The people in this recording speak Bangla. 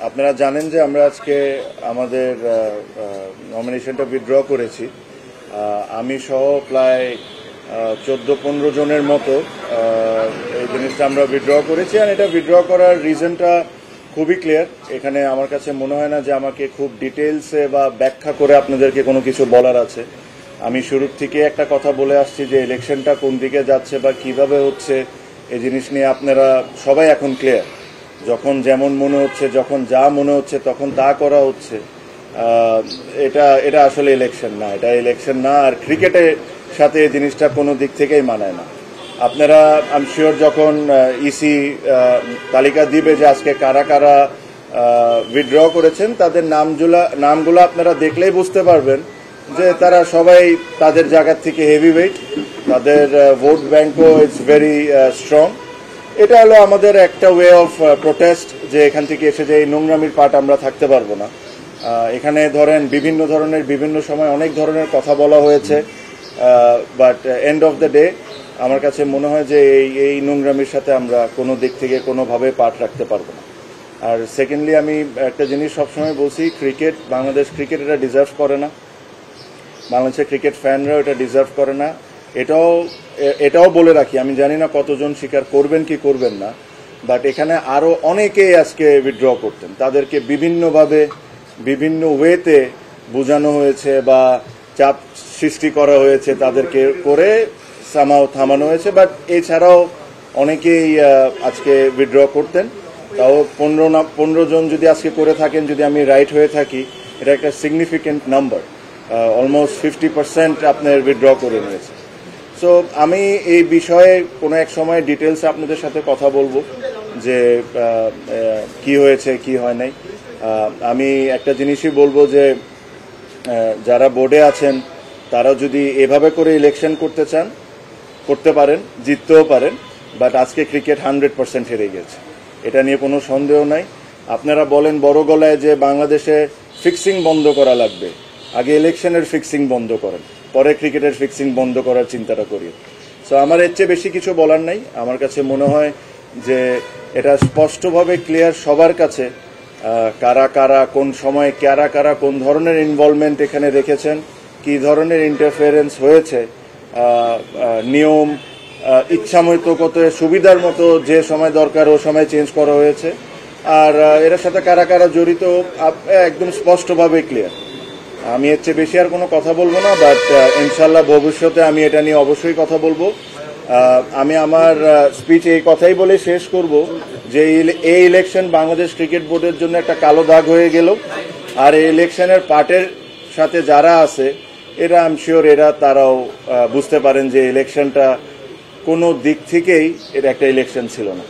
আপনারা জানেন যে আমরা আজকে আমাদের নমিনেশনটা উইথড্র করেছি। আমি সহ প্রায় 14-15 জনের মতো এই জিনিসটা আমরা উইথড্র করেছি। আর এটা উইথড্র করার রিজনটা খুবই ক্লিয়ার। এখানে আমার কাছে মনে হয় না যে আমাকে খুব ডিটেলসে বা ব্যাখ্যা করে আপনাদেরকে কোনো কিছু বলার আছে। আমি শুরুর থেকে একটা কথা বলে আসছি যে ইলেকশনটা কোন দিকে যাচ্ছে বা কিভাবে হচ্ছে এই জিনিস নিয়ে আপনারা সবাই এখন ক্লিয়ার। যখন যেমন মনে হচ্ছে, যখন যা মনে হচ্ছে তখন তা করা হচ্ছে। এটা আসলে ইলেকশন না, এটা ইলেকশন না। আর ক্রিকেটের সাথে এই জিনিসটা কোনো দিক থেকেই মানায় না। আপনারা আই এম শিওর যখন ইসি তালিকা দিবে যে আজকে কারা কারা উইথড্র করেছেন, তাদের নামগুলো আপনারা দেখলেই বুঝতে পারবেন যে তারা সবাই তাদের জায়গার থেকে হেভি ওয়েট, তাদের ভোট ব্যাংকও ইটস ভেরি স্ট্রং। এটা হলো আমাদের একটা ওয়ে অফ প্রোটেস্ট, যে এখান থেকে এসে যে এই নোংরামির পার্ট আমরা থাকতে পারবো না। এখানে ধরেন বিভিন্ন ধরনের বিভিন্ন সময় অনেক ধরনের কথা বলা হয়েছে, but end of the day আমার কাছে মনে হয় যে এই নোংরামির সাথে আমরা কোনো দিক থেকে কোনোভাবে পার্ট রাখতে পারবো না। আর সেকেন্ডলি আমি একটা জিনিস সবসময় বলছি, ক্রিকেট, বাংলাদেশ ক্রিকেট এটা ডিজার্ভ করে না, বাংলাদেশের ক্রিকেট ফ্যানরাও এটা ডিজার্ভ করে না। এটাও বলে রাখি, আমি জানি না কতজন স্বীকার করবেন কি করবেন না, বাট এখানে আরো অনেকেই আজকে উইথড্র করতেন। তাদেরকে বিভিন্নভাবে বিভিন্ন ওয়েতে বোঝানো হয়েছে বা চাপ সৃষ্টি করা হয়েছে, তাদেরকে করে থামানো হয়েছে। বাট এছাড়াও অনেকেই আজকে উইথড্র করতেন। তাও 15 জন যদি আজকে করে থাকেন, যদি আমি রাইট হয়ে থাকি, এটা একটা সিগনিফিকেন্ট নাম্বার। অলমোস্ট 50% আপনার উইথড্র করে নিয়েছে। সো আমি এই বিষয়ে কোনো এক সময় ডিটেলসে আপনাদের সাথে কথা বলবো যে কি হয়েছে কি হয় নাই। আমি একটা জিনিসই বলবো যে যারা বোর্ডে আছেন তারা যদি এভাবে করে ইলেকশন করতে চান করতে পারেন, জিততেও পারেন। বাট আজকে ক্রিকেট 100% হেরে গেছে, এটা নিয়ে কোনো সন্দেহ নাই। আপনারা বলেন বড় গলায় যে বাংলাদেশে ফিক্সিং বন্ধ করা লাগবে, আগে ইলেকশনের ফিক্সিং বন্ধ করেন, পরে ক্রিকেটের ফিক্সিং বন্ধ করার চিন্তাটা করি। সো আমার এর চেয়ে বেশি কিছু বলার নাই। আমার কাছে মনে হয় যে এটা স্পষ্টভাবে ক্লিয়ার সবার কাছে, কারা কারা কোন সময় কারা কারা কোন ধরনের ইনভলভমেন্ট এখানে রেখেছেন, কি ধরনের ইন্টারফারেন্স হয়েছে, নিয়ম ইচ্ছামতো কত সুবিধার মতো যে সময় দরকার ও সময় চেঞ্জ করা হয়েছে। আর এর সাথে কারা কারা জড়িত একদম স্পষ্টভাবে ক্লিয়ার। আমি এর চেয়ে বেশি আর কোনো কথা বলবো না, বাট ইনশাল্লাহ ভবিষ্যতে আমি এটা নিয়ে অবশ্যই কথা বলবো। আমি আমার স্পিচ এই কথাই বলে শেষ করব যে এই ইলেকশন বাংলাদেশ ক্রিকেট বোর্ডের জন্য একটা কালো দাগ হয়ে গেল। আর এই ইলেকশনের পার্টের সাথে যারা আছে এরা আই এম শিওর তারাও বুঝতে পারেন যে ইলেকশনটা কোনো দিক থেকেই এটা একটা ইলেকশন ছিল না।